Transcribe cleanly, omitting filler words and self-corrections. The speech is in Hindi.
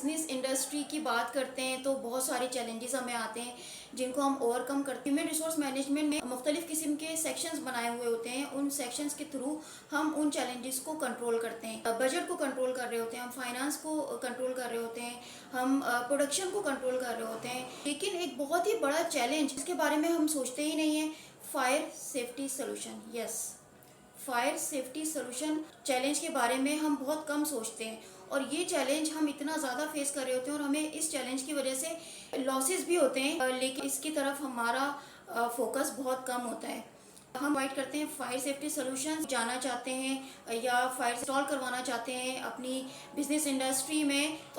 बिजनेस इंडस्ट्री की बात करते हैं तो बहुत सारे चैलेंजेस हमें आते हैं जिनको हम ओवरकम करते हैं। ह्यूमन रिसोर्स मैनेजमेंट में मुख्तलिफ किस्म के सेक्शंस बनाए हुए होते हैं। उन सेक्शंस के थ्रू हम उन चैलेंजेस को कंट्रोल करते हैं। बजट को कंट्रोल कर रहे होते हैं, हम फाइनेंस को कंट्रोल कर रहे होते हैं, हम प्रोडक्शन को कंट्रोल कर रहे होते हैं। लेकिन एक बहुत ही बड़ा चैलेंज जिसके बारे में हम सोचते ही नहीं है, fire safety solution. Yes, fire safety solution challenge के बारे में हम बहुत कम सोचते हैं और ये चैलेंज हम इतना ज़्यादा फेस कर रहे होते हैं और हमें इस चैलेंज की वजह से लॉसेस भी होते हैं, लेकिन इसकी तरफ हमारा फोकस बहुत कम होता है। हम प्रोवाइड करते हैं फायर सेफ्टी सोल्यूशन। जाना चाहते हैं या फायर इंस्टॉल करवाना चाहते हैं अपनी बिजनेस इंडस्ट्री में,